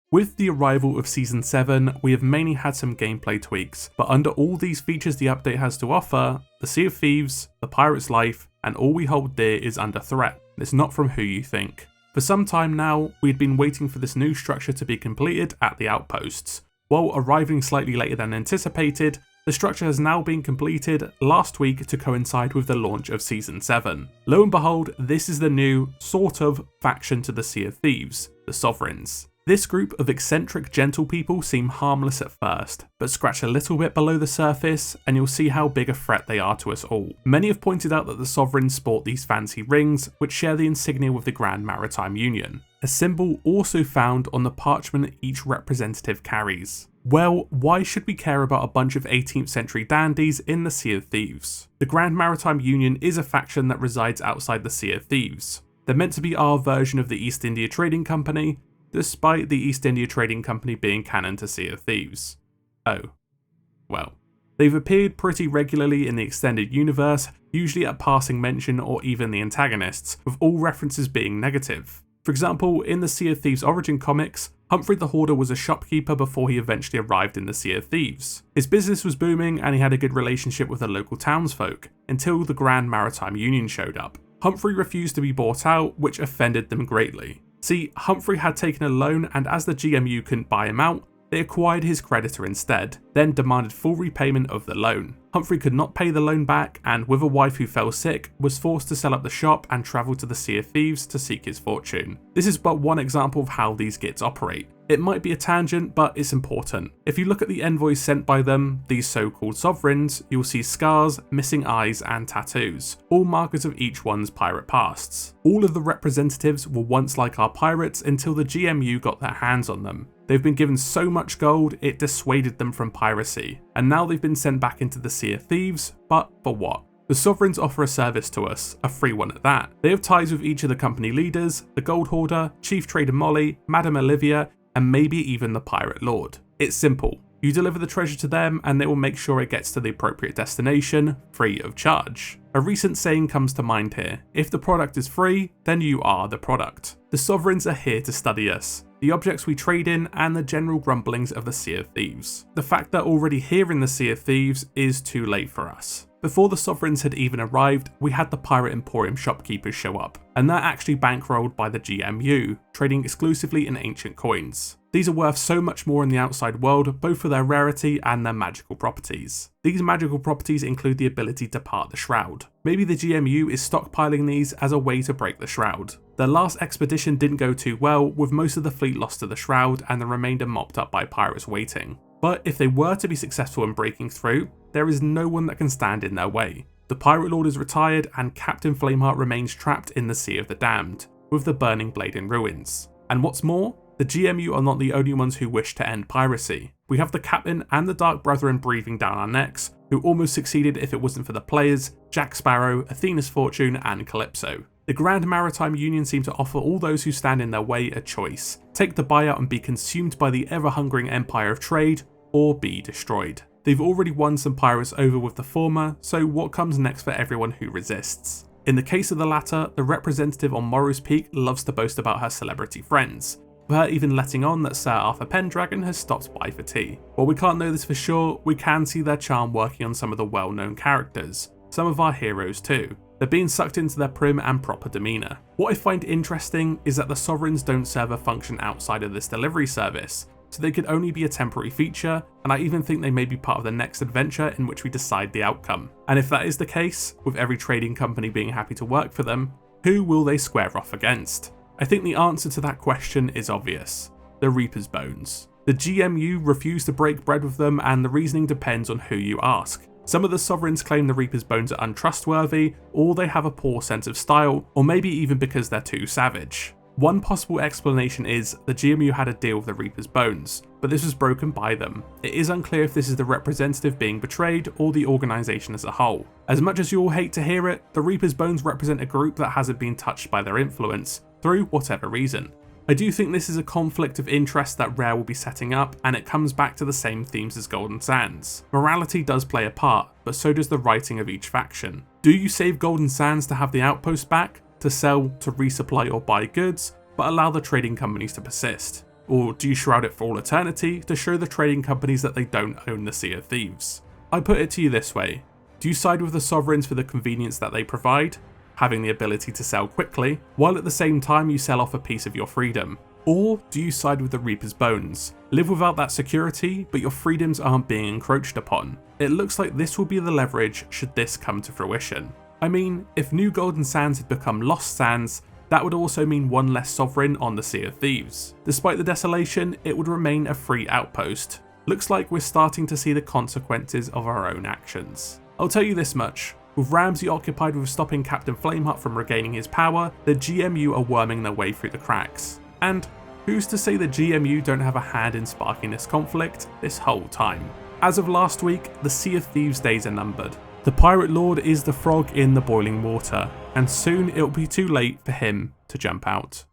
With the arrival of Season 7, we have mainly had some gameplay tweaks, but under all these features the update has to offer, the Sea of Thieves, the pirate's life, and all we hold dear is under threat. It's not from who you think. For some time now, we'd been waiting for this new structure to be completed at the outposts. While arriving slightly later than anticipated, the structure has now been completed last week to coincide with the launch of Season 7. Lo and behold, this is the new, sort of, faction to the Sea of Thieves, the Sovereigns. This group of eccentric gentle people seem harmless at first, but scratch a little bit below the surface and you'll see how big a threat they are to us all. Many have pointed out that the Sovereigns sport these fancy rings, which share the insignia with the Grand Maritime Union, a symbol also found on the parchment each representative carries. Well, why should we care about a bunch of 18th century dandies in the Sea of Thieves? The Grand Maritime Union is a faction that resides outside the Sea of Thieves. They're meant to be our version of the East India Trading Company, despite the East India Trading Company being canon to Sea of Thieves. Oh. Well. They've appeared pretty regularly in the extended universe, usually at passing mention or even the antagonists, with all references being negative. For example, in the Sea of Thieves origin comics, Humphrey the Hoarder was a shopkeeper before he eventually arrived in the Sea of Thieves. His business was booming and he had a good relationship with the local townsfolk, until the Grand Maritime Union showed up. Humphrey refused to be bought out, which offended them greatly. See, Humphrey had taken a loan and as the GMU couldn't buy him out, they acquired his creditor instead, then demanded full repayment of the loan. Humphrey could not pay the loan back and with a wife who fell sick, was forced to sell up the shop and travel to the Sea of Thieves to seek his fortune. This is but one example of how these gits operate. It might be a tangent, but it's important. If you look at the envoys sent by them, these so-called sovereigns, you'll see scars, missing eyes and tattoos, all markers of each one's pirate pasts. All of the representatives were once like our pirates until the GMU got their hands on them. They've been given so much gold, it dissuaded them from piracy, and now they've been sent back into the Sea of Thieves, but for what? The Sovereigns offer a service to us, a free one at that. They have ties with each of the company leaders, the Gold Hoarder, Chief Trader Molly, Madame Olivia, and maybe even the Pirate Lord. It's simple. You deliver the treasure to them and they will make sure it gets to the appropriate destination, free of charge. A recent saying comes to mind here: if the product is free, then you are the product. The Sovereigns are here to study us, the objects we trade in, and the general grumblings of the Sea of Thieves. The fact they're already here in the Sea of Thieves is too late for us. Before the Sovereigns had even arrived, we had the Pirate Emporium shopkeepers show up, and they're actually bankrolled by the GMU, trading exclusively in ancient coins. These are worth so much more in the outside world, both for their rarity and their magical properties. These magical properties include the ability to part the shroud. Maybe the GMU is stockpiling these as a way to break the shroud. Their last expedition didn't go too well, with most of the fleet lost to the shroud and the remainder mopped up by pirates waiting. But if they were to be successful in breaking through, there is no one that can stand in their way. The Pirate Lord is retired and Captain Flameheart remains trapped in the Sea of the Damned, with the Burning Blade in ruins. And what's more, the GMU are not the only ones who wish to end piracy. We have the Captain and the Dark Brethren breathing down our necks, who almost succeeded if it wasn't for the players, Jack Sparrow, Athena's Fortune and Calypso. The Grand Maritime Union seem to offer all those who stand in their way a choice: take the buyout and be consumed by the ever-hungering empire of trade, or be destroyed. They've already won some pirates over with the former, so what comes next for everyone who resists? In the case of the latter, the representative on Morrow's Peak loves to boast about her celebrity friends, with her even letting on that Sir Arthur Pendragon has stopped by for tea. While we can't know this for sure, we can see their charm working on some of the well-known characters, some of our heroes too. They're being sucked into their prim and proper demeanour. What I find interesting is that the Sovereigns don't serve a function outside of this delivery service, so they could only be a temporary feature, and I even think they may be part of the next adventure in which we decide the outcome. And if that is the case, with every trading company being happy to work for them, who will they square off against? I think the answer to that question is obvious: the Reaper's Bones. The GMU refuse to break bread with them, and the reasoning depends on who you ask. Some of the Sovereigns claim the Reaper's Bones are untrustworthy, or they have a poor sense of style, or maybe even because they're too savage. One possible explanation is the GMU had a deal with the Reaper's Bones, but this was broken by them. It is unclear if this is the representative being betrayed or the organisation as a whole. As much as you all hate to hear it, the Reaper's Bones represent a group that hasn't been touched by their influence, through whatever reason. I do think this is a conflict of interest that Rare will be setting up, and it comes back to the same themes as Golden Sands. Morality does play a part, but so does the writing of each faction. Do you save Golden Sands to have the outpost back, to sell, to resupply or buy goods, but allow the trading companies to persist? Or do you shroud it for all eternity to show the trading companies that they don't own the Sea of Thieves? I put it to you this way. Do you side with the sovereigns for the convenience that they provide, having the ability to sell quickly, while at the same time you sell off a piece of your freedom? Or do you side with the Reaper's Bones, live without that security, but your freedoms aren't being encroached upon? It looks like this will be the leverage should this come to fruition. I mean, if New Golden Sands had become Lost Sands, that would also mean one less sovereign on the Sea of Thieves. Despite the desolation, it would remain a free outpost. Looks like we're starting to see the consequences of our own actions. I'll tell you this much, with Ramsay occupied with stopping Captain Flameheart from regaining his power, the GMU are worming their way through the cracks. And who's to say the GMU don't have a hand in sparking this conflict this whole time? As of last week, the Sea of Thieves days are numbered. The Pirate Lord is the frog in the boiling water, and soon it'll be too late for him to jump out.